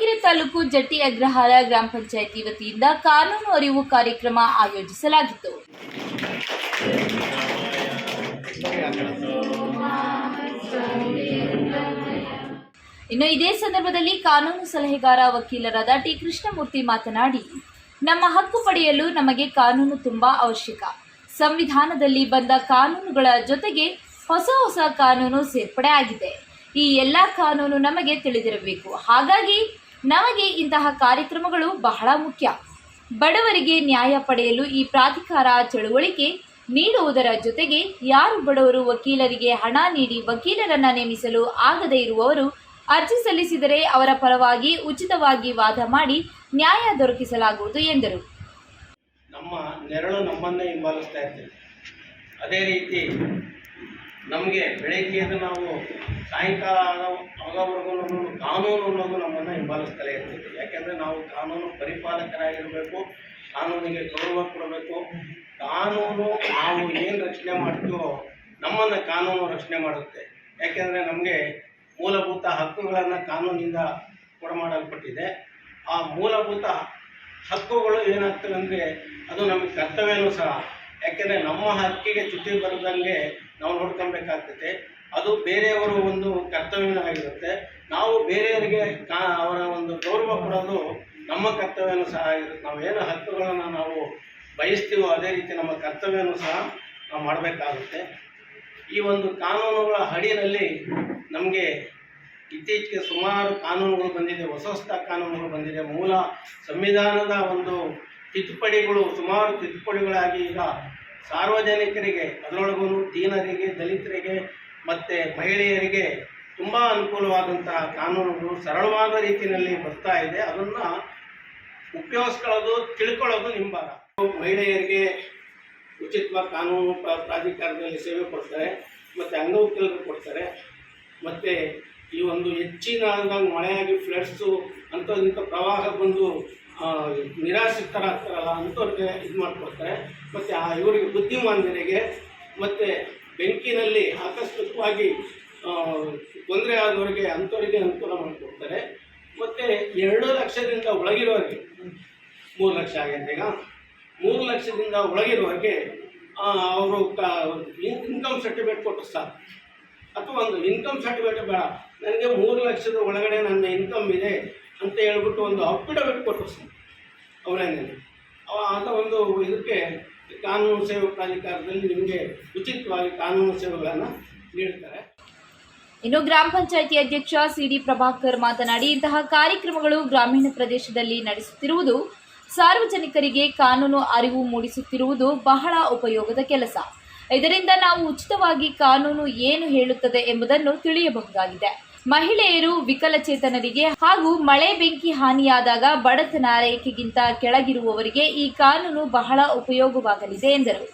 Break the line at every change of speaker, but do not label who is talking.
ಚಳ್ಳಕೆರೆ ತಾಲೂಕು ಜಟ್ಟಿ ಅಗ್ರಹಾರ ಗ್ರಾಮ ಪಂಚಾಯಿತಿ ವತಿಯಿಂದ ಕಾನೂನು ಅರಿವು ಕಾರ್ಯಕ್ರಮ ಆಯೋಜಿಸಲಾಗಿತ್ತು. ಇನ್ನು ಇದೇ ಸಂದರ್ಭದಲ್ಲಿ ಕಾನೂನು ಸಲಹೆಗಾರ ವಕೀಲರಾದ ಟಿ ಕೃಷ್ಣಮೂರ್ತಿ ಮಾತನಾಡಿ, ನಮ್ಮ ಹಕ್ಕು ಪಡೆಯಲು ನಮಗೆ ಕಾನೂನು ತುಂಬಾ ಅವಶ್ಯಕ. ಸಂವಿಧಾನದಲ್ಲಿ ಬಂದ ಕಾನೂನುಗಳ ಜೊತೆಗೆ ಹೊಸ ಕಾನೂನು ಸೇರ್ಪಡೆ ಆಗಿದೆ. ಈ ಎಲ್ಲ ಕಾನೂನು ನಮಗೆ ತಿಳಿದಿರಬೇಕು. ಹಾಗಾಗಿ ನಮಗೆ ಇಂತಹ ಕಾರ್ಯಕ್ರಮಗಳು ಬಹಳ ಮುಖ್ಯ. ಬಡವರಿಗೆ ನ್ಯಾಯ ಪಡೆಯಲು ಈ ಪ್ರಾಧಿಕಾರ ಚಳುವಳಿಕೆ ನೀಡುವುದರ ಜೊತೆಗೆ ಯಾರು ಬಡವರು ವಕೀಲರಿಗೆ ಹಣ ನೀಡಿ ವಕೀಲರನ್ನ ನೇಮಿಸಲು ಆಗದೇ ಇರುವವರು ಅರ್ಜಿ ಸಲ್ಲಿಸಿದರೆ ಅವರ ಪರವಾಗಿ ಉಚಿತವಾಗಿ ವಾದ ಮಾಡಿ ನ್ಯಾಯ ದೊರಕಿಸಲಾಗುವುದು ಎಂದರು.
ನಮ್ಮ ನೆರಳು ನಮ್ಮನ್ನೇ ಹಿಂಬಾಲಿಸ್ತಾ ಇರ್ತೇವೆ. ಅದೇ ರೀತಿ ನಮಗೆ ಬೆಳಗ್ಗೆಯಿಂದ ನಾವು ಸಾಯಂಕಾಲ ಆಗೋವರೆಗೂ ಕಾನೂನು ಅನ್ನೋದು ನಮ್ಮನ್ನು ಹಿಂಬಾಲಿಸ್ತಲೇ ಇರ್ತದೆ. ಯಾಕೆಂದರೆ ನಾವು ಕಾನೂನು ಪರಿಪಾಲಕರಾಗಿರಬೇಕು, ಕಾನೂನಿಗೆ ಗೌರವ ಕೊಡಬೇಕು. ಕಾನೂನು ನಾವು ಏನು ರಕ್ಷಣೆ ಮಾಡ್ತೀವೋ ನಮ್ಮನ್ನು ಕಾನೂನು ರಕ್ಷಣೆ ಮಾಡುತ್ತೆ. ಯಾಕೆಂದರೆ ನಮಗೆ ಮೂಲಭೂತ ಹಕ್ಕುಗಳನ್ನು ಕಾನೂನಿಂದ ಕೊಡಮಾಡಲ್ಪಟ್ಟಿದೆ. ಆ ಮೂಲಭೂತ ಹಕ್ಕುಗಳು ಏನಾಗ್ತವೆ ಅಂದರೆ ಅದು ನಮಗೆ ಕರ್ತವ್ಯನೂ ಸಹ. ಯಾಕೆಂದರೆ ನಮ್ಮ ಹಕ್ಕಿಗೆ ಚ್ಯುತಿ ಬರದಂಗೆ ನಾವು ನೋಡ್ಕೊಬೇಕಾಗ್ತದೆ. ಅದು ಬೇರೆಯವರ ಒಂದು ಕರ್ತವ್ಯನೂ ಆಗಿರುತ್ತೆ. ನಾವು ಬೇರೆಯವರಿಗೆ ಅವರ ಒಂದು ಗೌರವ ಕೊಡೋದು ನಮ್ಮ ಕರ್ತವ್ಯನೂ ಸಹ ಆಗಿರುತ್ತೆ. ನಾವೇನು ಹಕ್ಕುಗಳನ್ನು ನಾವು ಬಯಸ್ತೀವೋ ಅದೇ ರೀತಿ ನಮ್ಮ ಕರ್ತವ್ಯನೂ ಸಹ ನಾವು ಮಾಡಬೇಕಾಗುತ್ತೆ. ಈ ಒಂದು ಕಾನೂನುಗಳ ಅಡಿಯಲ್ಲಿ ನಮಗೆ ಇತ್ತೀಚೆಗೆ ಸುಮಾರು ಕಾನೂನುಗಳು ಬಂದಿದೆ, ಹೊಸ ಕಾನೂನುಗಳು ಬಂದಿದೆ. ಮೂಲ ಸಂವಿಧಾನದ ಒಂದು ತಿದ್ದುಪಡಿಗಳು, ಸುಮಾರು ತಿದ್ದುಪಡಿಗಳಾಗಿ ಈಗ ಸಾರ್ವಜನಿಕರಿಗೆ, ಅದರೊಳಗೂ ದೀನರಿಗೆ, ದಲಿತರಿಗೆ ಮತ್ತು ಮಹಿಳೆಯರಿಗೆ ತುಂಬ ಅನುಕೂಲವಾದಂತಹ ಕಾನೂನುಗಳು ಸರಳವಾದ ರೀತಿಯಲ್ಲಿ ಬರ್ತಾ ಇದೆ. ಅದನ್ನು ಉಪಯೋಗಿಸ್ಕೊಳ್ಳೋದು, ತಿಳ್ಕೊಳ್ಳೋದು ನಿಮ್ಮ ಭಾಗ. ಮಹಿಳೆಯರಿಗೆ ಉಚಿತವಾಗಿ ಕಾನೂನು ಪ್ರಾಧಿಕಾರದಲ್ಲಿ ಸೇವೆ ಕೊಡ್ತಾರೆ, ಮತ್ತು ಅಂಗವಿಕಲರಿಗೆ ಕೊಡ್ತಾರೆ. ಮತ್ತು ಈ ಒಂದು ಹೆಚ್ಚಿನ ಮಳೆಯಾಗಿ ಫ್ಲಡ್ಸು ಅಂಥದ್ದಿಂಥ ಪ್ರವಾಹ ಬಂದು ನಿರಾಶ್ರಿತರಾಗ್ತಾರಲ್ಲ ಅಂಥವ್ರಿಗೆ ಇದು ಮಾಡಿಕೊಡ್ತಾರೆ. ಮತ್ತು ಇವರಿಗೆ ಬುದ್ಧಿಮಾಂದ್ಯರಿಗೆ ಮತ್ತು ಬೆಂಕಿನಲ್ಲಿ ಆಕಸ್ಮಿಕವಾಗಿ ತೊಂದರೆ ಆದವರಿಗೆ ಅಂಥವರಿಗೆ ಅನುಕೂಲ ಮಾಡಿಕೊಡ್ತಾರೆ. ಮತ್ತು 2 ಲಕ್ಷದಿಂದ ಒಳಗಿರೋರಿಗೆ 3 ಲಕ್ಷ ಆಗೈತೆ. ಈಗ 3 ಲಕ್ಷದಿಂದ ಒಳಗಿರೋರಿಗೆ ಅವರು ಇನ್ಕಮ್ ಸರ್ಟಿಫಿಕೇಟ್ ಕೊಟ್ಟರು ಸಾಕು. ಅಥವಾ ಒಂದು ಇನ್ಕಮ್ ಸರ್ಟಿಫಿಕೇಟ್ ಬೇಡ, ನನಗೆ 3 ಲಕ್ಷದ ಒಳಗಡೆ ನನ್ನ ಇನ್ಕಮ್ ಇದೆ ಅಂತ ಹೇಳ್ಬಿಟ್ಟು ಒಂದು ಅಫಿಡವಿಟ್ ಕೊಟ್ಟರು ಸರ್ ಅವರೇನೇನು ಆದ ಒಂದು ಇದಕ್ಕೆ ಕಾನೂನು ಸೇವಾ ಪ್ರಾಧಿಕಾರದಲ್ಲಿ ನಿಮಗೆ ಉಚಿತವಾಗಿ ಕಾನೂನು ಸೇವೆಗಳನ್ನು ನೀಡ್ತಾರೆ.
ಇನ್ನು ಗ್ರಾಮ ಪಂಚಾಯಿತಿ ಅಧ್ಯಕ್ಷ ಸಿಡಿ ಪ್ರಭಾಕರ್ ಮಾತನಾಡಿ, ಇಂತಹ ಕಾರ್ಯಕ್ರಮಗಳು ಗ್ರಾಮೀಣ ಪ್ರದೇಶದಲ್ಲಿ ನಡೆಸುತ್ತಿರುವುದು ಸಾರ್ವಜನಿಕರಿಗೆ ಕಾನೂನು ಅರಿವು ಮೂಡಿಸುತ್ತಿರುವುದು ಬಹಳ ಉಪಯೋಗದ ಕೆಲಸ. ಇದರಿಂದ ನಾವು ಉಚಿತವಾಗಿ ಕಾನೂನು ಏನು ಹೇಳುತ್ತದೆ ಎಂಬುದನ್ನು ತಿಳಿಯಬಹುದಾಗಿದೆ. ಮಹಿಳೆಯರು, ವಿಕಲಚೇತನರಿಗೆ ಹಾಗೂ ಮಳೆ ಬೆಂಕಿ ಹಾನಿಯಾದಾಗ ಬಡತನ ರೇಖೆಗಿಂತ ಕೆಳಗಿರುವವರಿಗೆ ಈ ಕಾನೂನು ಬಹಳ ಉಪಯೋಗವಾಗಲಿದೆ ಎಂದರು.